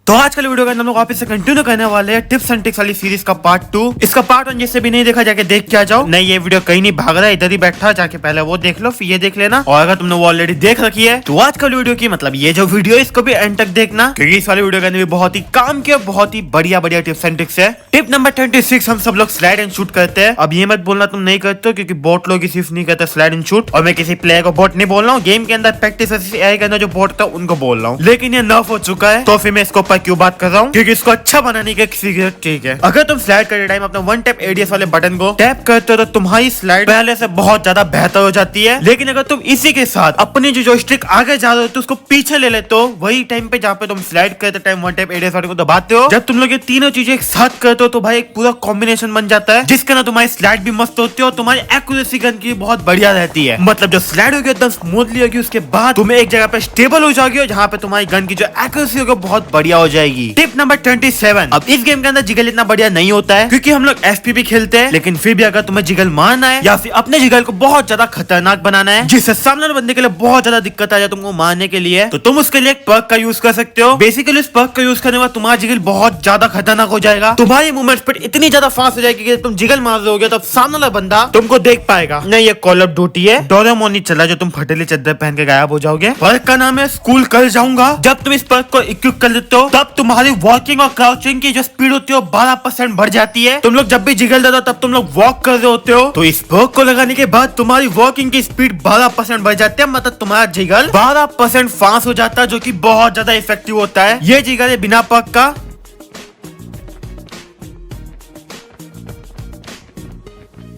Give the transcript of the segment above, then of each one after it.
तो आज कल वीडियो के अंदर हम लोग वापस से कंटिन्यू करने वाले हैं टिप्स एंड ट्रिक्स वाली सीरीज का पार्ट 2। इसका पार्ट 1 जिससे भी नहीं देखा जाके देख के आ जाओ। नहीं, ये वीडियो कहीं नहीं भाग रहा है, इधर ही बैठा, जाके पहले वो देख लो फिर ये देख लेना। और अगर तुमने वो ऑलरेडी देख रखी है तो आज कल वीडियो की मतलब ये जो वीडियो है इसको भी एंड तक देखना, क्योंकि इस वाली वीडियो के अंदर भी बहुत ही काम के बहुत ही बढ़िया बढ़िया टिप्स एंड ट्रिक्स है। टिप नंबर 26, हम सब लोग स्लाइड एंड शूट करते हैं। अब ये मत बोलना तुम नहीं करते हो, क्योंकि बोट लोग सिर्फ नहीं करते स्लाइड एंड शूट। और मैं किसी प्लेयर को बोट नहीं बोल रहा हूँ, गेम के अंदर प्रैक्टिस के अंदर जो बोट था उनको बोल रहा हूँ। लेकिन ये नर्फ हो चुका है तो फिर मैं इसके ऊपर क्यों बात कर रहा हूँ, क्योंकि इसको अच्छा बनाने के सीक्रेट ठीक है। अगर तुम स्लाइड करते टाइम अपना वन टैप एडीएस वाले बटन को टैप करते हो तो तुम्हारी स्लाइड पहले से बहुत ज्यादा बेहतर हो जाती है। लेकिन अगर तुम इसी के साथ अपनी जो जॉयस्टिक आगे जा रहे हो तो उसको पीछे ले लेते हो, वही टाइम पे जहाँ पे तुम स्लाइड करते टाइम वन टैप एडीएस वाले को दबाते हो, जब तुम लोग ये तीनों चीजें एक साथ करते हो तो भाई एक पूरा कॉम्बिनेशन बन जाता है, जिसके ना तुम्हारी स्लाइड भी मस्त होती है और तुम्हारी एक्यूरेसी गन की बहुत बढ़िया रहती है। मतलब जो स्लाइड होगी एकदम स्मूथली होगी, उसके बाद तुम एक जगह पे स्टेबल हो जाओगे जहाँ पे तुम्हारी गन की जो एक्यूरेसी होगी बहुत बढ़िया हो जाएगी। टिप नंबर 27, अब इस गेम के अंदर जिगल इतना बढ़िया नहीं होता है क्योंकि हम लोग एफपी खेलते हैं, लेकिन फिर भी अगर तुम्हें जिगल मारना है या फिर अपने जिगल को बहुत ज्यादा खतरनाक बनाना है जिससे सामने वाले बंदे के लिए बहुत ज्यादा दिक्कत आ जाए तुमको मारने के लिए, तो तुम उसके लिए एक पर्क का यूज कर सकते हो। बेसिकली इस पर्क का यूज करने में तुम्हारा जिगल बहुत ज्यादा खतरनाक हो जाएगा। तुम्हारी मूवमेंट स्पीड इतनी ज्यादा फास्ट हो जाएगी कि तुम जिगल मार रहे होगे तब सामने वाला बंदा तुमको देख पाएगा नहीं। ये कॉल ऑफ ड्यूटी है, डोरेमोन नहीं चला जो तुम फटेली चद्दर पहन के गायब हो जाओगे। पर्क का नाम है स्कूल कल जाऊंगा। जब तुम इस पर्क को इक्विप कर लेते हो तब तुम्हारी वॉकिंग और क्राउचिंग की जो स्पीड होती है 12% बढ़ जाती है। तुम लोग जब भी जिगल देते हो तब तुम लोग वॉक कर रहे होते हो, तो इस पर्क को लगाने के बाद तुम्हारी वॉकिंग की स्पीड 12% बढ़ जाती है। मतलब तुम्हारा जिगल 12% फास्ट हो जाता है, जो कि बहुत ज्यादा इफेक्टिव होता है। ये जिगल है बिना पर्क का।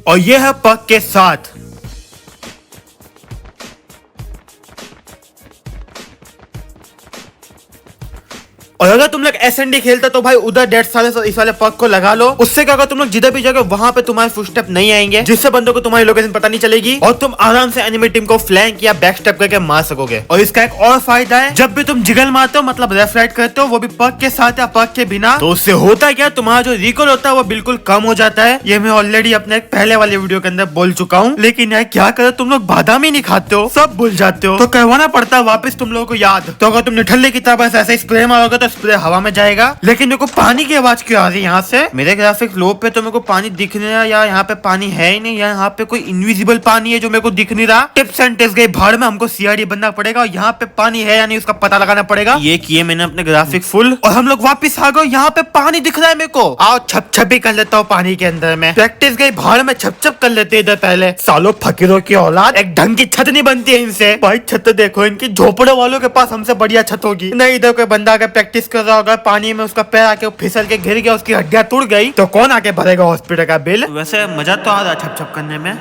और ये है पर्क के साथ। और अगर तुम लोग एसएनडी खेलते तो भाई उधर 1.5 साल से इस वाले पर्क को लगा लो। उससे क्या होगा, तुम लोग जिधर भी जाओगे वहां पे तुम्हारे फुटस्टेप नहीं आएंगे, जिससे बंदों को तुम्हारी लोकेशन पता नहीं चलेगी और तुम आराम से एनिमी टीम को फ्लैंक या बैक स्टेप करके मार सकोगे। और इसका एक और फायदा है, जब भी तुम जिगल मारते हो मतलब लेफ्ट राइट करते हो वो भी पर्क के साथ या पर्क के बिना, तो उससे होता क्या, तुम्हारा जो रिकॉल होता है वो बिल्कुल कम हो जाता है। ये मैं ऑलरेडी अपने एक पहले वाले वीडियो के अंदर बोल चुका हूँ। लेकिन यार क्या करे, तुम लोग बादाम ही नहीं खाते हो, सब भूल जाते हो, तो करवाना पड़ता है वापस तुम लोगों को याद। तो अगर तुम निठल्ले की तरह ऐसे स्प्रे मारोगे तो स्प्रे हवा में जाएगा। लेकिन मेरे को पानी की आवाज क्यों आ रही है यहाँ से? मेरे ग्राफिक लो पे तो मेरे को पानी दिख नहीं रहा, या यहाँ पे पानी है ही नहीं, या यहाँ पे कोई इनविजिबल पानी है जो मेरे को दिख नहीं रहा। टिप्स एंड ट्रिक्स गई भाड़ में, हमको सीआरडी बनना पड़ेगा और यहाँ पे पानी है या नहीं उसका पता लगाना पड़ेगा। ये किए मैंने अपने ग्राफिक फुल और हम लोग वापिस आ गए। यहाँ पे पानी दिख रहा है मेरे को, आओ छप छप भी कर लेता हूँ पानी के अंदर में। प्रैक्टिस गई भाड़ में, छप छप कर लेते इधर पहले। सालों फकीरों की औलाद, एक ढंग की छत नहीं बनती है इनसे। भाई छत देखो इनकी, झोपड़े वालों के पास हमसे बढ़िया छत होगी। नहीं, इधर कोई बंदा अगर प्रैक्टिस कर रहा होगा पानी में, उसका पैर आके फिसल के गिर गया, उसकी हड्डियां टूट गई, तो कौन आके भरेगा हॉस्पिटल का बिल? वैसे मजा तो आ रहा छप छप करने में।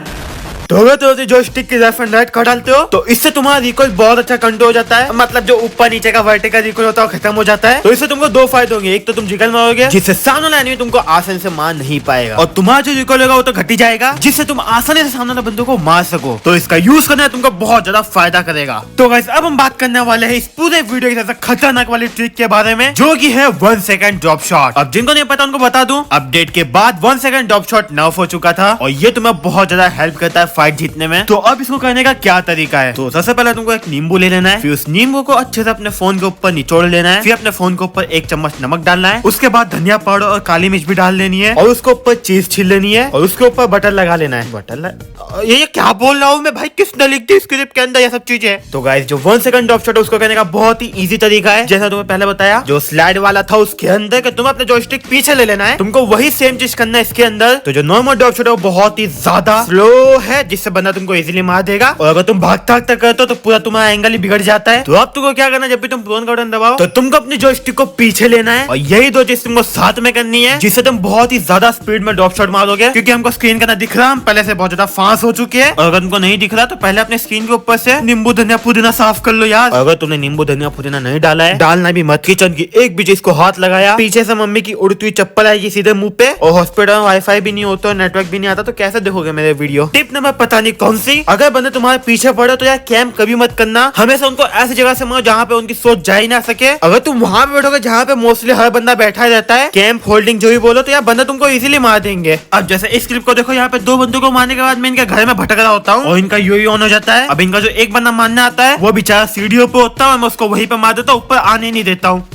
तो जो स्टिक की लेफ्ट एंड राइट कर डालते हो तो इससे तुम्हारा रिकॉइल बहुत अच्छा कंट्रोल हो जाता है। मतलब जो ऊपर नीचे का वर्टिकल रिकॉइल होता है खत्म हो जाता है। तो इससे तुमको दो फायदे होंगे, एक तो तुम जिगल मारोगे जिससे सामने वाला एनिमी तुमको आसानी से मार नहीं पाएगा, और तुम्हारा जो रिकॉइल होगा वो तो घटी जाएगा जिससे तुम आसानी से सामने वाले बंदों को मार सको। तो इसका यूज करना तुमको बहुत ज्यादा फायदा करेगा। तो गाइस अब हम बात करने वाले हैं इस पूरे वीडियो की सबसे खतरनाक वाली ट्रिक के बारे में, जो की है 1 सेकंड ड्रॉप शॉट। अब जिनको नहीं पता उनको बता दूं, अपडेट के बाद 1 सेकंड ड्रॉप शॉट नर्फ हो चुका था और ये तुम्हें बहुत ज्यादा हेल्प करता है फाइट जीतने में। तो अब इसको करने का क्या तरीका है, तो सबसे पहले तुमको एक नींबू ले लेना है, फिर उस नींबू को अच्छे से अपने फोन के ऊपर निचोड़ लेना है, फिर अपने फोन के ऊपर 1 चम्मच नमक डालना है, उसके बाद धनिया पाउडर और काली मिर्च भी डाल लेनी है, और उसके ऊपर चीज छील लेनी है, और उसके ऊपर बटर लगा लेना है। बटर ये क्या बोल रहा हूँ मैं भाई, किसने लिख दी स्क्रिप्ट के अंदर ये सब चीजें? तो गाइस जो 1 सेकंड ड्रॉप शॉट है उसको करने का बहुत ही इजी तरीका है, जैसा तुम्हें पहले बताया जो स्लाइड वाला था उसके अंदर कि तुम अपने जॉयस्टिक पीछे ले लेना है, तुमको वही सेम चीज करना है इसके अंदर। तो जो नॉर्मल ड्रॉप शॉट है वो बहुत ही ज्यादा स्लो है, जिससे बंदा तुमको इजीली मार देगा, और अगर तुम भागता भागता करते हो तो पूरा तुम्हारा एंगल ही बिगड़ जाता है। तो अब तुमको क्या करना है, जब भी तुम प्रोन का बटन दबाओ तो तुमको अपनी जॉयस्टिक को पीछे लेना है, और यही दो चीज तुमको साथ में करनी है, जिससे तुम बहुत ही ज्यादा स्पीड में ड्रॉप शॉट मारोगे। क्योंकि हमको स्क्रीन का ना दिख रहा, हम पहले से बहुत ज्यादा फास्ट हो चुके हैं, और अगर तुमको नहीं दिख रहा तो पहले अपने स्क्रीन के ऊपर से नींबू धनिया पुदीना साफ कर लो यार। अगर तुमने नींबू धनिया पुदीना नहीं डाला है, डालना भी मत। किचन की एक भी चीज को हाथ लगाया, पीछे से मम्मी की उड़ती हुई चप्पल आएगी सीधे मुंह पे, और हॉस्पिटल में वाईफाई भी नहीं होता, नेटवर्क भी नहीं आता, तो कैसे देखोगे मेरे वीडियो? टिप नंबर पता नहीं कौन सी, अगर बंदे तुम्हारे पीछे पड़े तो यार कैंप कभी मत करना, हमेशा उनको ऐसी जगह से मारो जहाँ पे उनकी सोच जा ही ना सके। अगर तुम वहाँ पे बैठोगे जहाँ पे मोस्टली हर बंदा बैठा रहता है, कैंप होल्डिंग जो भी बोलो, तो यार बंदा तुमको इजीली मार देंगे। अब जैसे इस क्लिप को देखो, यहाँ पे 2 बंदों को मारने के बाद मैं इनके घर में भटक रहा होता हूँ और इनका यूएवी ऑन हो जाता है। अब इनका जो एक बंदा मारने आता है वो बेचारा सीढ़ियों पे होता है, मैं उसको वहीं पे मार देता हूँ, ऊपर आने नहीं देता हूँ।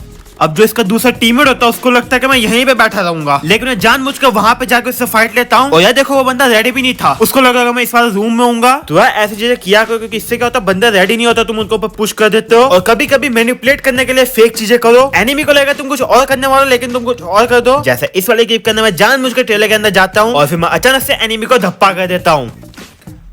अब जो इसका दूसरा टीममेट होता है उसको लगता है कि मैं यहीं पे बैठा रहूंगा, लेकिन मैं जानबूझकर वहां पे जाकर उससे फाइट लेता हूँ। और यार देखो वो बंदा रेडी भी नहीं था, उसको लगा मैं इस वाले रूम में हूँगा। तो यार ऐसी चीजें किया करो, क्योंकि इससे क्या होता है बंदा रेडी नहीं होता, तुम उनको पुश कर देते हो। और कभी कभी मैनिपुलेट करने के लिए फेक चीजें करो। एनिमी को लगेगा तुम कुछ और करने वाले, लेकिन तुम कुछ और कर दो। जैसे इस वाले गिफ्ट करने में जानबूझकर ट्रेलर के अंदर जाता हूँ और फिर मैं अचानक से एनिमी को धप्पा कर देता हूँ।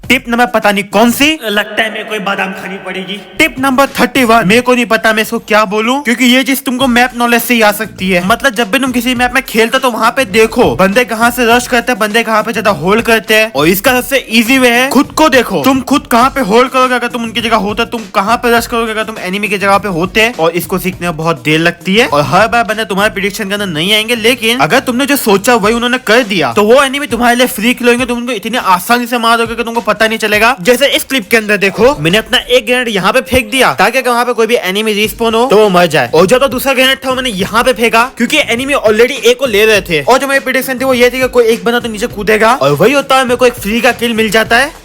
टिप नंबर पता नहीं कौन सी, लगता है मेरे को बादाम खानी पड़ेगी। टिप नंबर 31, मेरे को नहीं पता मैं इसको क्या बोलूं, क्योंकि ये चीज तुमको मैप नॉलेज से ही आ सकती है। मतलब जब भी तुम किसी मैप में खेलते तो वहाँ पे देखो बंदे कहाँ से रश करते हैं, बंदे कहाँ पे ज्यादा होल्ड करते हैं। और इसका सबसे इजी वे है खुद को देखो, तुम खुद कहाँ पे होल्ड करोगे अगर तुम उनकी जगह होते, तुम कहाँ पे रश करोगे अगर तुम एनिमी की जगह पे होते। और इसको सीखने में बहुत देर लगती है और हर बार बंदे तुम्हारे प्रेडिक्शन के अंदर नहीं आएंगे, लेकिन अगर तुमने जो सोचा वही उन्होंने कर दिया तो वो एनिमी तुम्हारे लिए फ्री खिलोगे, तुम उनको इतनी आसानी से मार दोगे कि तुमको पता नहीं चलेगा। जैसे इस क्लिप के अंदर देखो मैंने अपना एक ग्रेनेड यहाँ पे फेंक दिया ताकि अगर वहाँ पे कोई भी एनिमी रिस्पॉन हो तो वो मर जाए। और जब तो दूसरा ग्रेनेड था मैंने यहाँ पे फेंका क्योंकि एनिमी ऑलरेडी एक को ले रहे थे। और जो मेरी प्रेडिक्शन थी वो ये थी कि कोई एक बंदा तो नीचे कूदेगा और वही होता है, मेरे को एक फ्री का किल मिल जाता है।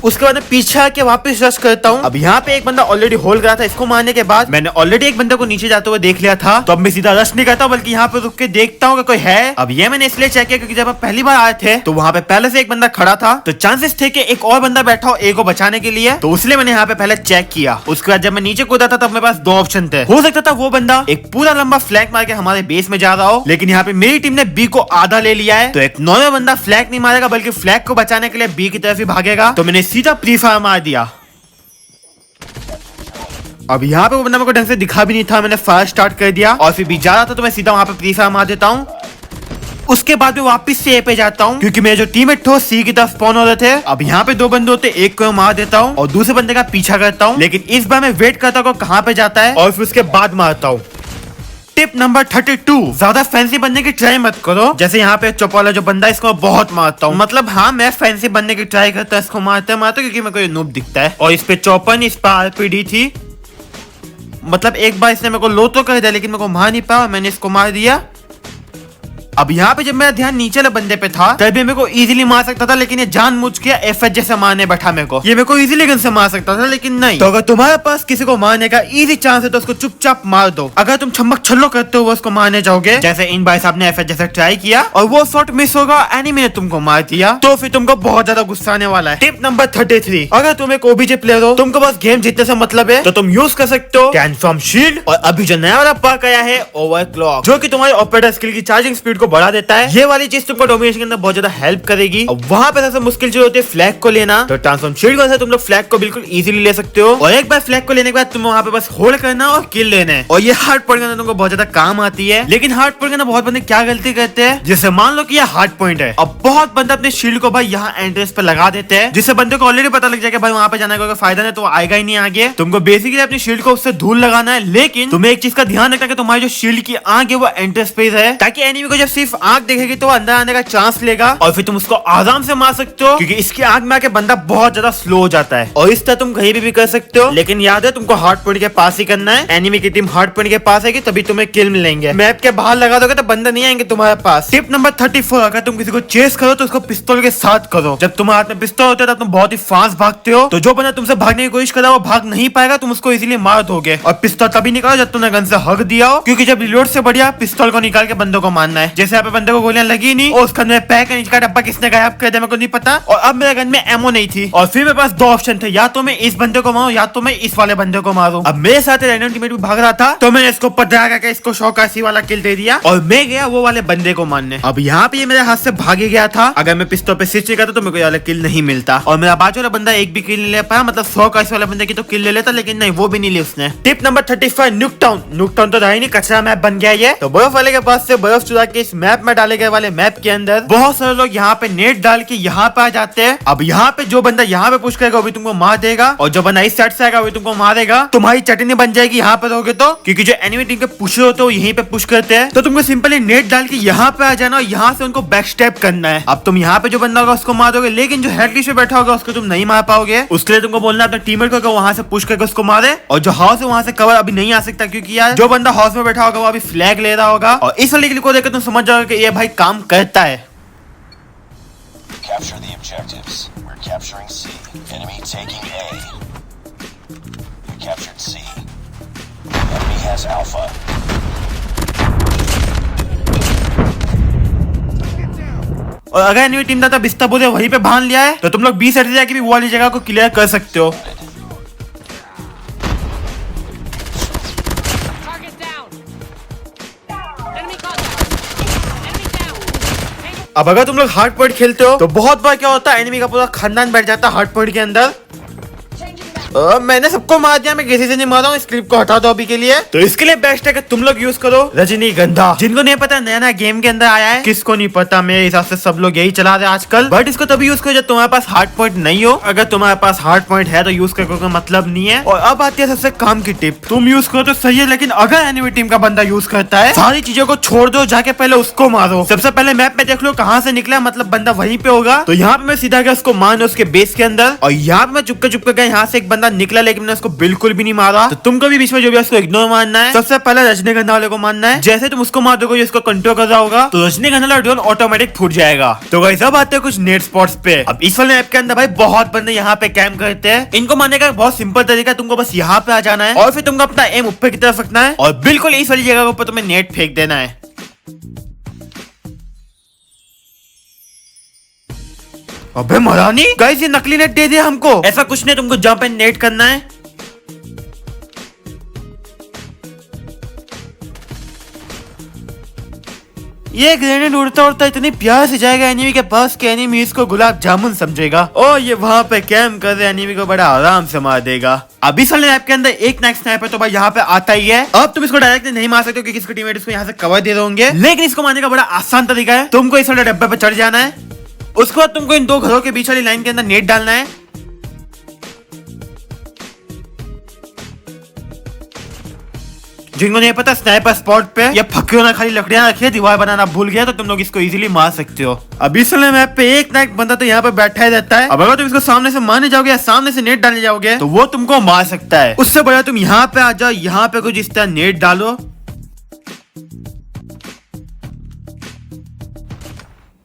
उसके बाद पीछे आके वापस रश करता हूँ। अब यहाँ पे एक बंदा ऑलरेडी होल्ड करा था, इसको मारने के बाद मैंने ऑलरेडी एक बंदे को नीचे जाते हुए देख लिया था, तो अब मैं सीधा रश नहीं करता बल्कि यहाँ पे रुक के देखता हूँ कि कोई है। अब ये मैंने इसलिए चेक किया क्योंकि जब आप पहली बार आए थे तो वहाँ पे पहले से एक बंदा खड़ा था, तो चांसेस थे कि एक और बंदा बैठा हो ए को बचाने के लिए, तो इसलिए मैंने यहाँ पे पहले चेक किया। उसके बाद जब मैं नीचे कूदा था तब मेरे पास दो ऑप्शन थे, हो सकता था वो बंदा एक पूरा लंबा फ्लैग मार के हमारे बेस में जा रहा हो, लेकिन यहाँ पे मेरी टीम ने बी को आधा ले लिया है, तो एक नॉर्मल बंदा फ्लैग नहीं मारेगा बल्कि फ्लैग को बचाने के लिए बी की तरफ ही भागेगा। तो मैंने सीधा प्री फायर मार दिया। अब यहाँ पे वो बंदा मेरे को ढंग से दिखा भी नहीं था, मैंने फायर स्टार्ट कर दिया और फिर भी जा रहा था तो मैं सीधा वहां पे प्री फायर मार देता हूँ। उसके बाद मैं वापस से ए पे जाता हूँ क्योंकि मेरे जो टीममेट थे सी की तरफ स्पॉन हो रहे थे। अब यहाँ पे दो बंदे होते, एक को मार देता हूँ और दूसरे बंदे का पीछा करता हूँ, लेकिन इस बार मैं वेट करता हूँ कहाँ पे जाता है और फिर उसके बाद मारता हूँ। टिप नंबर 32, ज्यादा फैंसी बनने की ट्राई मत करो। जैसे यहाँ पे चौप वाला जो बंदा इसको बहुत मारता हूँ, मतलब हाँ मैं फैंसी बनने की ट्राई करता हूँ, इसको मारता क्योंकि मेरे को ये नूब दिखता है। और इस पे 54, इस पे आरपीडी थी, मतलब एक बार इसने मेरे को लो तो कर दिया लेकिन मेरे को मार नहीं पाया, मैंने इसको मार दिया। अब यहाँ पे जब मेरा ध्यान नीचे वाले बंदे पे था तभी मेरे को इजीली मार सकता था, लेकिन ये जानबूझ के एफएच जैसे मारने बैठा मेरे को। ये मेरे को इजीली गन से मार सकता था लेकिन नहीं। तो अगर तुम्हारे पास किसी को मारने का इजी चांस है तो उसको चुपचाप मार दो। अगर तुम छमक छल्लो करते हो वो उसको मारने जाओगे, जैसे इन भाई साहब ने एफएच जैसे ट्राई किया और वो शॉट मिस होगा, एनिमी ने तुमको मार दिया, तो फिर तुमको बहुत ज्यादा गुस्सा आने वाला है। टिप नंबर 33, अगर तुम एक ओबीजे प्लेयर हो, तुमको बस गेम जीतने से मतलब है, तो तुम यूज कर सकते हो ट्रांसफॉर्म शील्ड और अभी जो नया वाला पर्क आया है ओवरक्लॉक, जो कि तुम्हारे ऑपरेटर स्किल की चार्जिंग स्पीड को बढ़ा देता है। ये वाली चीज तुमको डोमिनेशन के अंदर बहुत ज्यादा हेल्प करेगी। और वहाँ पे सबसे मुश्किल चीज होती है फ्लैग को लेना, तो ट्रांसफॉर्म शील्ड से तुम लोग फ्लैग को बिल्कुल इजीली ले सकते हो। और एक बार फ्लैग को लेने के बाद तुम वहाँ पे बस होल्ड करना और किल लेना है। और ये हार्ड पॉइंट के अंदर तुमको बहुत ज्यादा काम आती है। लेकिन हार्ड पॉइंट के अंदर बहुत बंदे क्या गलती करते हैं, जैसे मान लो कि ये हार्ड पॉइंट है, अब बहुत बंदे अपने शील्ड को भाई यहाँ एंट्रेंस पे लगा देते हैं, जिससे बंदे को ऑलरेडी पता लग जाएगा भाई वहाँ पे जाने का फायदा नहीं, तो आएगा ही नहीं आगे। तुमको बेसिकली अपनी शील्ड को उससे धूल लगाना है, लेकिन तुम्हें एक चीज का ध्यान रखना है कि तुम्हारी जो शील्ड की आंख है वो एंट्रेंस पे है, ताकि एनिमी को जब सिर्फ आंख देखेगी तो अंदर आने का चांस लेगा और फिर तुम उसको आराम से मार सकते हो, क्योंकि इसकी आंख में आके बंदा बहुत ज्यादा स्लो हो जाता है। और इस तरह तुम कहीं भी कर सकते हो, लेकिन याद है तुमको हार्ड पॉइंट के पास ही करना है। एनिमी की टीम हार्ड पॉइंट के पास आएगी तभी तुम्हें किल मिलेंगे, मैप के बाहर लगा दोगे तो बंदा नहीं आएंगे तुम्हारे पास। टिप नंबर 34, अगर तुम किसी को चेस करो तो उसको पिस्तौल के साथ करो। जब तुम्हारे हाथ में पिस्तौल होता है तब तुम बहुत ही फास्ट भागते हो, तो जो बंदा तुमसे भागने की कोशिश कर रहा है वो भाग नहीं पाएगा, तुम उसको इजीली मार दोगे। और पिस्तौल तभी निकालो जब तुमने गन से हक दिया हो, क्योंकि जब रिलोड से बढ़िया पिस्तौल को निकाल के बंदों को मारना है। जैसे यहाँ पे बंदे को गोलियां लगी नहीं और उसका पैक नीचे का डब्बा किसने गायब कर दिया मेरे को नहीं पता, और अब मेरे गन में एमो नहीं थी और फिर मेरे पास दो ऑप्शन थे, या तो मैं इस बंदे को मारूं या तो मैं इस वाले बंदे को मारूं। अब मेरे साथ रैंडम टीममेट भी भाग रहा था तो मैंने इसको पटरा करके इसको शौकासी वाला किल दे दिया और मैं गया वो वाले बंदे को मारने। अब यहाँ पे ये मेरे हाथ से भाग गया था, अगर मैं पिस्तौल पे स्विच करता तो मेरे को ये वाला किल नहीं मिलता और मेरा बाजू वाला बंदा एक भी किल नहीं ले पाया, मतलब 100 का इस वाले बंदे की तो किल ले लेता, लेकिन नहीं वो भी नहीं ली उसने। Tip number 35, न्यूकटाउन। न्यूकटाउन तो रहा ही नहीं, कचरा मैप बन गया ये। तो बर्फ वाले के पास से बर्फ चुरा के इस मैप में डाले गए वाले मैप के अंदर बहुत सारे लोग यहाँ पे नेट डाल के यहाँ पे आ जाते हैं। अब यहाँ पे जो बंदा यहाँ पे पुश करेगा वो भी तुमको मार देगा और जो बंदा इस साइड से आएगा वो तुमको मारेगा। तुम्हारी चटनी बन जाएगी यहाँ पे रहोगे तो, क्योंकि जो एनिमी टीम के पुशर होते हैं यहीं पे पुश करते हैं, तो तुमको सिंपली नेट डाल के यहाँ पे आ जाना और यहाँ से उनको बैक स्टेप करना है। अब तुम यहाँ पे जो बंदा होगा उसको मार दोगे, लेकिन जो हेड लिस्ट पे बैठा होगा उसको तुम नहीं मार पाओगे। उसके लिए तुमको बोलना अपने टीममेट को वहां से पुश करके उसको मारे, और जो हाउस है वहां से कवर अभी नहीं आ सकता, क्योंकि यार जो बंदा हाउस में बैठा होगा वो अभी फ्लैग ले रहा होगा और इस वाले को देखकर तुम समझ जाओगे कि ये भाई काम करता है। Capture the objectives. We're capturing C. Enemy taking A. We captured C. Enemy has Alpha. और अगर एनिमी टीम दाता बिस्ता बोले वहीं पे बांध लिया है तो तुम लोग बी साइड से जाके भी वो वाली जगह को क्लियर कर सकते हो। अब अगर तुम लोग हार्ड पॉइंट खेलते हो तो बहुत बार क्या होता है, एनिमी का पूरा खानदान बैठ जाता है हार्ड पॉइंट के अंदर। मैंने सबको मार दिया, मैं किसी से नहीं मार रहा हूँ, इस क्लिप को हटा दो अभी के लिए। तो इसके लिए बेस्ट है कि तुम लोग यूज करो रजनीगंधा। जिनको नहीं पता नया नया गेम के अंदर आया है, किसको नहीं पता, मेरे हिसाब से सब लोग यही चला रहे हैं आजकल। बट इसको तभी यूज करो जब तुम्हारे पास हार्ड पॉइंट नहीं हो। अगर तुम्हारे पास हार्ड पॉइंट है तो यूज करने का मतलब नहीं है। और अब आती है सबसे काम की टिप, तुम यूज करो तो सही है, लेकिन अगर एनिमी टीम का बंदा यूज करता है सारी चीजों को छोड़ दो, जाके पहले उसको मारो। सबसे पहले मैप में देख लो कहाँ से निकला, मतलब बंदा वहीं पे होगा। तो यहाँ पे मैं सीधा गया उसको मारने उसके बेस के अंदर, और यहाँ पे मैं चुपके चुपके गया, यहाँ से एक बंदा निकला लेकिन मैंने उसको बिल्कुल भी नहीं मारा। तो तुमको भी बीच में जो भी उसको इग्नोर मारना है। सबसे पहले रजनीगंधा वाले को मारना है। जैसे तुम उसको मार दोगे इसको कंट्रोल कर रहा होगा तो रजनीगंधा वाला ड्रोन ऑटोमेटिक फूट जाएगा। तो गाइस अब आते हैं कुछ नेट स्पॉट्स पे। अब इस वाले ऐप के अंदर भाई बहुत बंदे यहाँ पे कैंप करते हैं। इनको मारने का बहुत सिंपल तरीका है, तुमको बस यहाँ पे आ जाना है और फिर तुमको अपना एम ऊपर की तरफ रखना है और बिल्कुल इस वाली जगह के ऊपर तुम्हें नेट फेंक देना है। अबे मरानी गाइस, ये नकली नेट दे दिया हमको। ऐसा कुछ नहीं, तुमको जंप एंड नेट करना है। ये ग्रेनेड उड़ता उड़ता इतनी प्यार से जाएगा एनिमी के पास कि एनिमी इसको गुलाब जामुन समझेगा और ये वहाँ पे कैंप कर रहे एनिमी को बड़ा आराम से मार देगा। अब इस वाले ऐप के अंदर एक नेक्स्ट स्नाइपर तो भाई यहाँ पे आता ही है। अब तुम इसको डायरेक्ट नहीं मार सकते क्योंकि इसके टीममेट इसको यहाँ से कवर दे रहे होंगे, लेकिन इसको मारने का बड़ा आसान तरीका है। तुमको इस वाले डब्बे पे चढ़ जाना है, उसके बाद तुमको इन दो घरों के बीच वाली लाइन के अंदर नेट डालना है। जिनको नहीं पता स्नाइपर स्पॉट पे या फकियों ने खाली लकड़ियां रखी है, दीवार बनाना भूल गया तो तुम लोग इसको इजीली मार सकते हो। अब इस वाले मैप पे एक ना एक बंदा तो यहाँ पे बैठा ही रहता है। अब अगर तुम इसको सामने से मारने जाओगे या सामने से नेट डालने जाओगे तो वो तुमको मार सकता है। उससे बढ़िया तुम यहाँ पे आ जाओ, यहाँ पे कुछ इस तरह नेट डालो,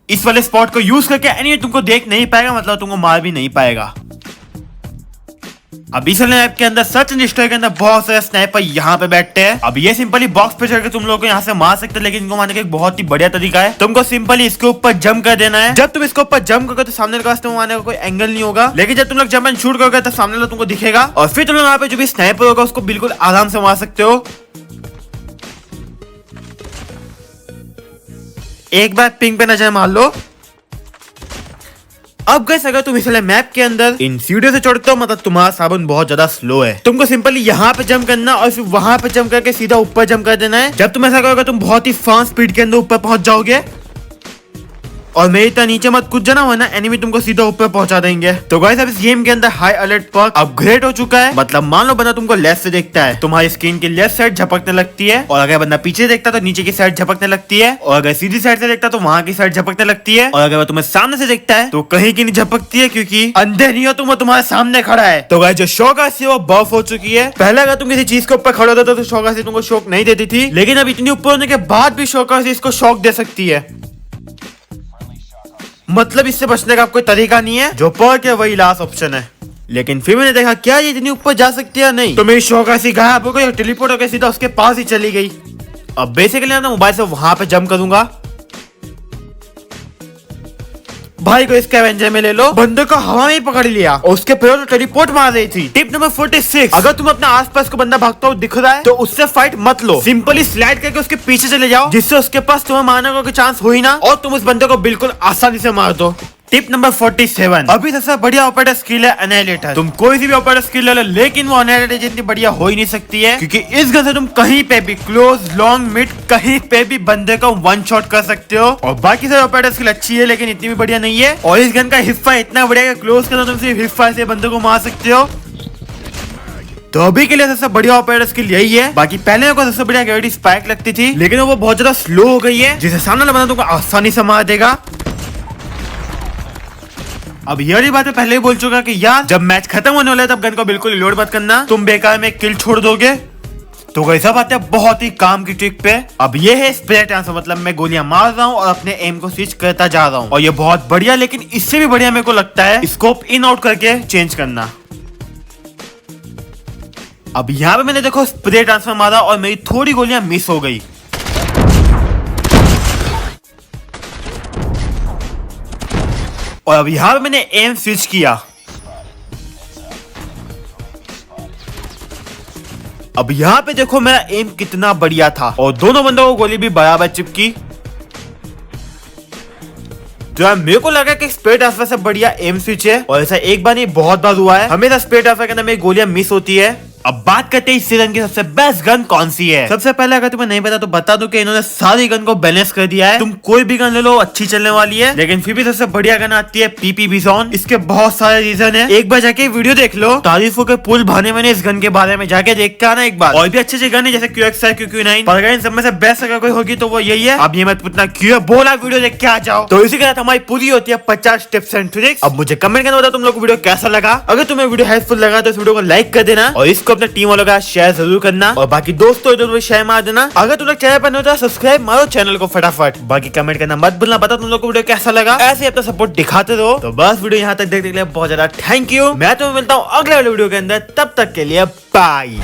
इस वाले स्पॉट को यूज करके एनिमी तुमको देख नहीं पाएगा, मतलब तुमको मार भी नहीं पाएगा। अब इस वाले ऐप के अंदर सर्च एंड डिस्ट्रॉय के अंदर बहुत सारे स्नाइपर यहाँ पे बैठते हैं। अब ये सिंपली बॉक्स पे चढ़कर तुम लोग को यहाँ से मार सकते हैं, लेकिन इनको मारने का एक बहुत ही बढ़िया तरीका है। तुमको सिंपली इसके ऊपर जंप कर देना है। जब तुम इसके ऊपर जंप करोगे तो सामने के रास्ते में मारने का कोई एंगल नहीं होगा, लेकिन जब तुम लोग जंप एंड शूट करोगे तो सामने लोग तुमको दिखेगा और फिर तुम लोग यहाँ पे जो भी स्नाइपर होगा उसको बिल्कुल आराम से मार सकते हो। एक बार पिंग पे नजर मार लो। अब गाइस अगर तुम इस वाले मैप के अंदर इन सीढ़ियों से चढ़ते हो, मतलब तुम्हारा साबुन बहुत ज्यादा स्लो है, तुमको सिंपली यहाँ पे जंप करना और फिर वहां पे जंप करके सीधा ऊपर जंप कर देना है। जब तुम ऐसा करोगे तुम बहुत ही फास्ट स्पीड के अंदर ऊपर पहुंच जाओगे और मेरी तरह नीचे मत कूद जाना वरना एनिमी तुमको सीधा ऊपर पहुंचा देंगे। तो गाइस अब इस गेम के अंदर हाई अलर्ट पर अपग्रेड हो चुका है। मतलब मान लो बंदा तुमको लेफ्ट से देखता है, तुम्हारी स्क्रीन की लेफ्ट साइड झपकने लगती है, और अगर बंदा पीछे देखता है तो नीचे की साइड झपकने लगती है, और अगर सीधी साइड से देखता है तो वहां की साइड झपकने लगती है, और अगर वो तुम्हें सामने से देखता है तो कहीं की नहीं झपकती है क्योंकि अंधे नहीं हो तुम, वो तुम्हारे सामने खड़ा है। तो गाइस जो शॉक है वो बफ हो चुकी है। पहले अगर तुम किसी चीज के ऊपर खड़े होते तो शॉक तुमको शॉक नहीं देती थी, लेकिन अब इतनी ऊपर होने के बाद भी शॉक इसको शॉक दे सकती है। मतलब इससे बचने का कोई तरीका नहीं है, जो पर के वही लास्ट ऑप्शन है। लेकिन फिर मैंने देखा क्या ये इतनी ऊपर जा सकती है नहीं, तो मेरी शौक ऐसी गायब हो गई और टेलीपोर्ट होकर सीधा उसके पास ही चली गई। अब बेसिकली मैं मोबाइल से वहां पे जंप करूंगा। भाई को इसके एवेंजर में ले लो, बंदे को हवा में ही पकड़ लिया और उसके पैरों तो टेलीपोर्ट मार रही थी। टिप नंबर 46, अगर तुम अपने आसपास को बंदा भागता हुआ दिख रहा है तो उससे फाइट मत लो, सिंपली स्लाइड करके उसके पीछे चले जाओ, जिससे उसके पास तुम्हें मारने का कोई चांस हो ही ना और तुम उस बंदे को बिल्कुल आसानी से मार दो। टिप नंबर 47, अभी सबसे बढ़िया ऑपरेटर स्किल है एनाइलेटर। तुम कोई सी भी ऑपरेटर स्किल ले लो, लेकिन वो एनाइलेटर जितनी बढ़िया हो ही नहीं सकती है, क्योंकि इस गन से तुम कहीं पे भी क्लोज लॉन्ग मिड कहीं पे भी बंदे को वन शॉट कर सकते हो। और बाकी सारी ऑपरेटर स्किल अच्छी है लेकिन इतनी भी बढ़िया नहीं है। और इस गन का हिस्सा इतना बढ़िया है, क्लोज के अंदर तुम सिर्फ हिस्सा से बंदे को मार सकते हो। तो अभी के लिए सबसे बढ़िया ऑपरेटर स्किल यही है। बाकी पहले को सबसे बढ़िया ग्रेविटी स्पाइक लगती थी, लेकिन वो बहुत ज्यादा स्लो हो गई है, जिसे सामने वाला बंदा तुमको आसानी से मार देगा। अब ये वाली बात मैं पहले ही बोल चुका कि यार जब मैच खत्म होने वाला है तब गन को बिल्कुल लोड मत करना, तुम बेकार में किल छोड़ दोगे। तो कैसा बात है बहुत ही काम की ट्रिक पे। अब ये है स्प्रे ट्रांसफर, मतलब मैं गोलियां मार रहा हूँ और अपने एम को स्विच करता जा रहा हूँ, और ये बहुत बढ़िया। लेकिन इससे भी बढ़िया मेरे को लगता है स्कोप इन आउट करके चेंज करना। अब यहाँ पे मैंने देखो स्प्रे ट्रांसफर मारा और मेरी थोड़ी गोलियां मिस हो गई। और अब यहाँ पे मैंने एम स्विच किया। अब यहाँ पे देखो मेरा एम कितना बढ़िया था और दोनों बंदों को गोली भी बराबर चिपकी। जो है मेरे को लगा कि स्प्रे ट्रांसफर से बढ़िया एम स्विच है और ऐसा एक बार नहीं बहुत बार हुआ है, हमेशा स्प्रे ट्रांसफर के अंदर मेरी गोलियां मिस होती है। अब बात करते हैं इस सीजन की सबसे बेस्ट गन कौन सी है। सबसे पहले अगर तुम्हें नहीं पता तो बता दो कि इन्होंने सारी गन को बैलेंस कर दिया है। तुम कोई भी गन ले लो अच्छी चलने वाली है, लेकिन फिर भी सबसे बढ़िया गन आती है पीपी बिजॉन। इसके बहुत सारे रीजन है, एक बार जाके वीडियो देख लो, तारीफों के पुल भाने मैंने इस गन के बारे में जाके देख के आना एक बार। और भी अच्छी अच्छी गन है जैसे QX है, QQ9, पर अगर इन सब में से बेस्ट अगर कोई होगी तो वो यही है। अब ये मत पूछना क्यों है, बोला वीडियो देख के आ जाओ। तो इसी के साथ हमारी पूरी होती है 50 टिप्स एंड ट्रिक्स। अब मुझे कमेंट करना बताओ तुम लोग को वीडियो कैसा लगा। अगर तुम्हें वीडियो हेल्पफुल लगा तो इस वीडियो को लाइक कर देना और इसको अपने टीम वालों का शेयर जरूर करना और बाकी दोस्तों इधर शेयर मार देना। अगर तुम लोग चैनल पर नए हो तो सब्सक्राइब मारो चैनल को फटाफट। बाकी कमेंट करना मत भूलना, बता तुम लोग को वीडियो कैसा लगा। ऐसे अपना सपोर्ट दिखाते रहो। तो बस वीडियो यहाँ तक देखने के लिए बहुत ज्यादा थैंक यू। मैं तुम्हें मिलता हूँ अगले वीडियो के अंदर, तब तक के लिए बाय।